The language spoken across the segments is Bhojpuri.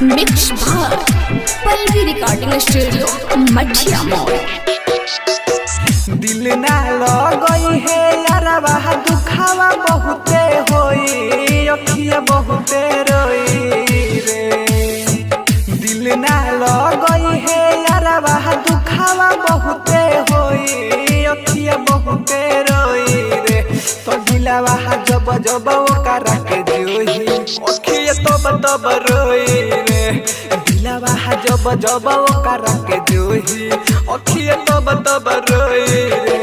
मिक्स बार पल्लवी रिकॉर्डिंग स्टूडियो मठिया मोड़। दिल ना लगई है यारवा दुखावा बहुते होई अखिया बहुते रोई रे। दिल ना लगई है यारवा दुखावा बहुते होई अखिया बहुते रोई रे। तो दिलवा जब जब ओकरा के जोही अखिया तब रोई रे। दिलवा जब जब ओकरा के जोही अखिया तब रोई रे।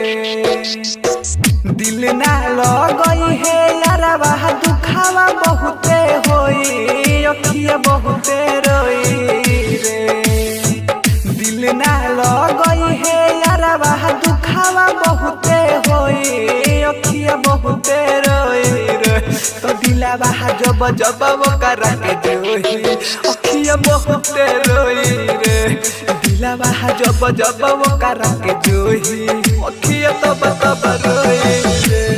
दिल ना लगई है यारवा दुखावा बहुते होई अखिया बहुते रोई रे। दिल ना लगई है यारवा दुखावा बहुते होई अखिया बहुते रोई रे। तो दिलवा जब जब ओकरा के जोही अखिया बहुते रोई रे। दिलवा जब जब ओकरा के जोही अखिया तब रोई रे।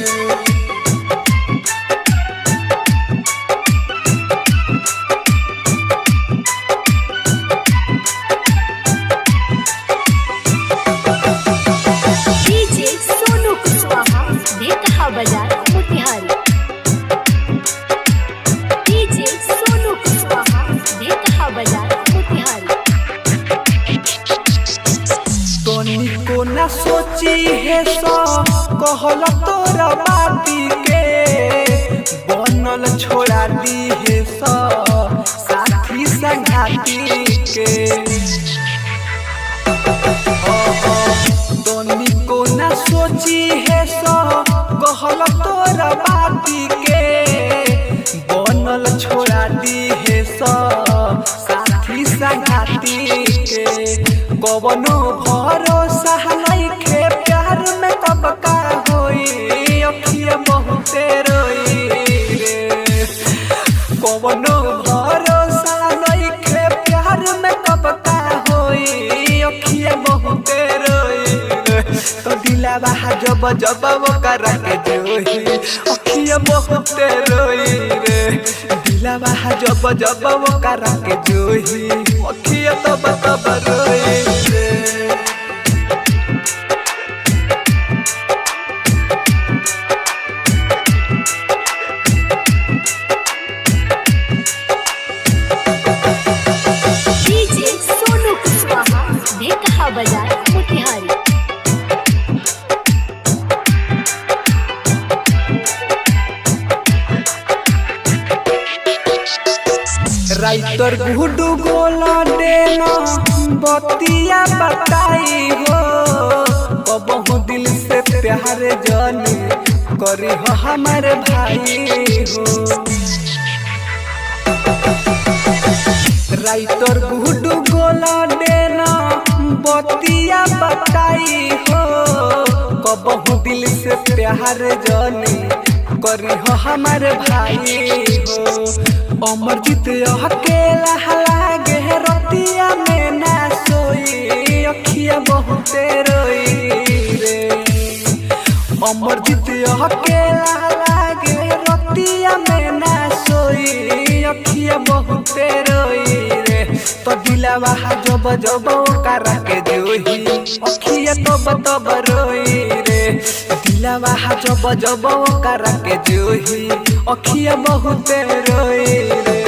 को न सोची है सो कहल तोरा बाती के बनल छोड़ा दी है सो साथी संगाती के। दोनी को न सोची है सो कहल तोरा बाती के बनल छोड़ा दी है सो साथी संगाती के। कवनो भरोसा नइखे प्यार में कब का होई अखिया बहुते रोई रे। कवनो भरोसा नइखे प्यार में कब का होई अखिया बहुते रोई रे। तो दिलवा जब जब ओकरा के जोही अखिया बहुते रोई रे। दिलवा जब जब ओकरा के जोही अखिया तब रोई रे। राइटर गुडू गोला देना बतिया बताई हो कबहू दिल से प्यार जानी करी हो हमारे भाई हो। राइटर गुडू गोला देना बतिया बताई हो कबहू दिल से प्यार जानी करी हो हमारे भाई हो। अमरजीत अकेला लागे रतिया में ना सोई अखिया बहुते रोई रे। अमरजीत अकेला लागे रतिया में ना सोई अखिया बहुते रोई रे। तो दिलवा जब जब ओकरा के जोही अखिया तब रोई रे। दिलवा जब जब ओकरा के जोही अखिया बहुते रोई रे।